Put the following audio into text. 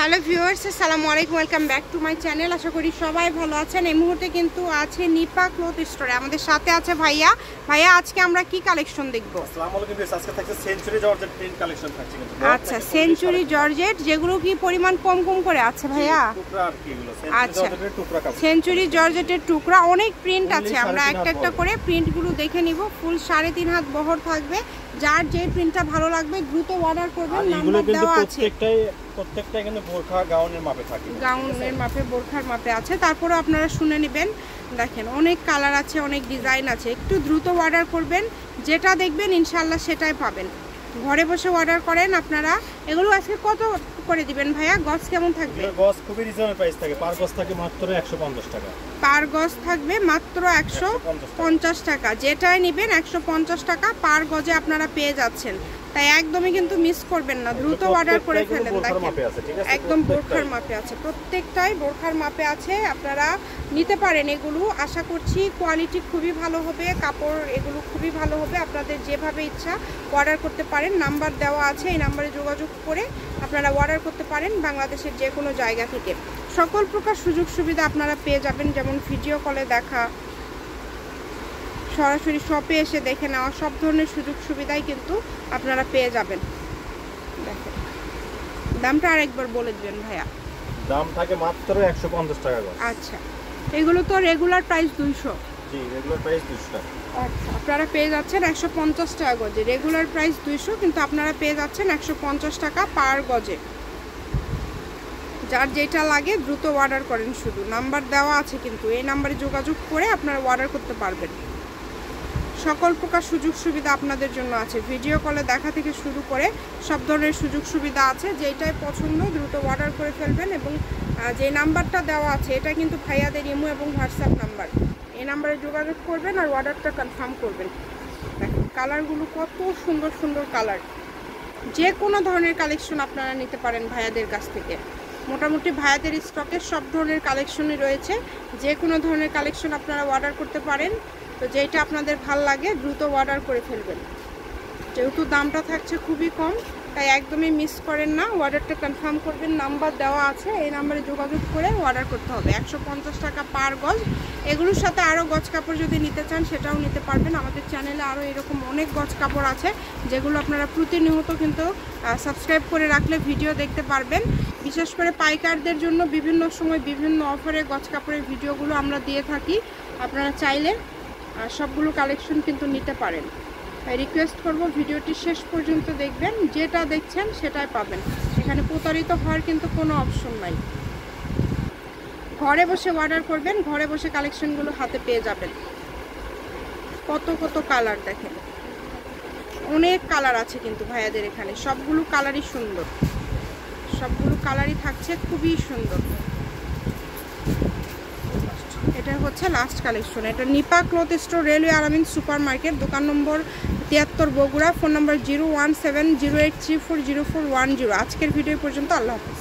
Hello viewers, আসসালামু আলাইকুম, welcome back to my channel. আশা করি সবাই ভালো আছেন। এই মুহূর্তে কিন্তু আছে নিপা ক্লথ স্টোরে, আমাদের সাথে আছে ভাইয়া। আজকে আমরা কি কালেকশন দেখব? আসসালামু আলাইকুম ভিউয়ার্স, আজকে থাকছে সেঞ্চুরি জর্জেট প্রিন্ট কালেকশন থাকছে কিন্তু। আচ্ছা, সেঞ্চুরি জর্জেট, যেগুলো কি পরিমাণ কম কম করে আছে ভাইয়া? টুকরা আর কি এগুলো? আচ্ছা, জর্জেটের টুকরা কাজ। সেঞ্চুরি জর্জেটের টুকরা, অনেক প্রিন্ট আছে। আমরা একটা একটা করে প্রিন্টগুলো দেখে নিব। ফুল 3.5 হাত বহর থাকবে। যার যে প্রিন্টটা ভালো লাগবে দ্রুত অর্ডার করবেন। নাম্বার দেওয়া আছে। প্রত্যেকটা কিন্তু বোরখা গাউনের মাপে থাকে, গাউনের মাপে, বোরখার মাপে আছে। তারপরে আপনারা শুনে নেবেন। দেখেন অনেক কালার আছে, অনেক ডিজাইন আছে। একটু দ্রুত অর্ডার করবেন, যেটা দেখবেন ইনশাআল্লাহ সেটাই পাবেন। ঘরে বসে অর্ডার করেন আপনারা। এগুলো আজকে কত করে দিবেন ভাইয়া? গজ কেমন থাকবে? গজ খুবই রিজনেবল প্রাইস থাকে। পার গজ থাকে মাত্র 150 টাকা। পার গজ থাকবে মাত্র 150 টাকা। যেটাই নেবেন 150 টাকা পার গজে আপনারা পেয়ে যাচ্ছেন। তাই একদমই কিন্তু মিস করবেন না, দ্রুত অর্ডার করে ফেলেন। একদম বোরখার মাপে আছে, প্রত্যেকটাই বোরখার মাপে আছে। আপনারা নিতে পারেন এগুলো। আশা করছি কোয়ালিটি খুবই ভালো হবে, কাপড় এগুলো খুবই ভালো হবে। আপনাদের যেভাবে ইচ্ছা অর্ডার করতে পারেন। নাম্বার দেওয়া আছে, এই নাম্বারে যোগাযোগ করে আপনারা অর্ডার করতে পারেন বাংলাদেশের যে কোনো জায়গা থেকে। সকল প্রকার সুযোগ সুবিধা আপনারা পেয়ে যাবেন, যেমন ভিডিও কলে দেখা, সরাসরি শপে এসে দেখে নেওয়া, সব ধরনের সুযোগ সুবিধাই কিন্তু আপনারা পেয়ে যাবেন। দেখেন দামটা আরেকবার বলে দিবেন ভাইয়া। দাম থাকে মাত্র 150 টাকা গজ। আচ্ছা, এগুলো তো রেগুলার প্রাইস 200। জি, রেগুলার প্রাইস 200 টাকা। আচ্ছা, আপনারা পেয়ে যাচ্ছেন 150 টাকা গজে। রেগুলার প্রাইস 200, কিন্তু আপনারা পেয়ে যাচ্ছেন 150 টাকা পার গজে। যার যেটা লাগে দ্রুত অর্ডার করেন। শুধু নাম্বার দেওয়া আছে কিন্তু, এই নাম্বারে যোগাযোগ করে আপনারা অর্ডার করতে পারবেন। সকল প্রকার সুযোগ সুবিধা আপনাদের জন্য আছে। ভিডিও কলে দেখা থেকে শুরু করে সব ধরনের সুযোগ সুবিধা আছে। যেটাই পছন্দ দ্রুত অর্ডার করে ফেলবেন। এবং যে নাম্বারটা দেওয়া আছে এটা কিন্তু ভাইয়াদের ইমো এবং হোয়াটসঅ্যাপ নাম্বার। এই নাম্বারে যোগাযোগ করবেন আর অর্ডারটা কনফার্ম করবেন। দেখেন কালারগুলো কত সুন্দর সুন্দর কালার। যে কোনো ধরনের কালেকশন আপনারা নিতে পারেন ভাইয়াদের কাছ থেকে। মোটামুটি ভাইয়াদের স্টকে সব ধরনের কালেকশনই রয়েছে। যে কোনো ধরনের কালেকশন আপনারা অর্ডার করতে পারেন। তো যেটা আপনাদের ভাল লাগে দ্রুত অর্ডার করে ফেলবেন। যেহেতু দামটা থাকছে খুবই কম, তাই একদমই মিস করেন না। অর্ডারটা কনফার্ম করবেন, নাম্বার দেওয়া আছে, এই নাম্বারে যোগাযোগ করে অর্ডার করতে হবে। 150 টাকা পার গজ। এগুলোর সাথে আরও গজ কাপড় যদি নিতে চান সেটাও নিতে পারবেন। আমাদের চ্যানেলে আরও এরকম অনেক গজ কাপড় আছে, যেগুলো আপনারা প্রতিনিয়ত কিন্তু সাবস্ক্রাইব করে রাখলে ভিডিও দেখতে পারবেন। বিশেষ করে পাইকারদের জন্য বিভিন্ন সময় বিভিন্ন অফারে গজ কাপড়ের ভিডিওগুলো আমরা দিয়ে থাকি। আপনারা চাইলে সবগুলো কালেকশন কিন্তু নিতে পারেন। তাই রিকোয়েস্ট করব ভিডিওটি শেষ পর্যন্ত দেখবেন। যেটা দেখছেন সেটাই পাবেন। এখানে প্রতারিত হওয়ার কিন্তু কোনো অপশন নাই। ঘরে বসে অর্ডার করবেন, ঘরে বসে কালেকশনগুলো হাতে পেয়ে যাবেন। কত কত কালার দেখেন, অনেক কালার আছে কিন্তু ভাইয়াদের এখানে। সবগুলো কালারই সুন্দর, সবগুলো কালারই থাকছে খুবই সুন্দর। এটা হচ্ছে লাস্ট কালেকশন। এটা নিপা ক্লথ স্টোর, রেলওয়ে আরামিন সুপার মার্কেট, দোকান নম্বর 73 বগুড়া। ফোন নম্বর 01708340410। আজকের ভিডিও পর্যন্ত। আল্লাহ হাফেজ।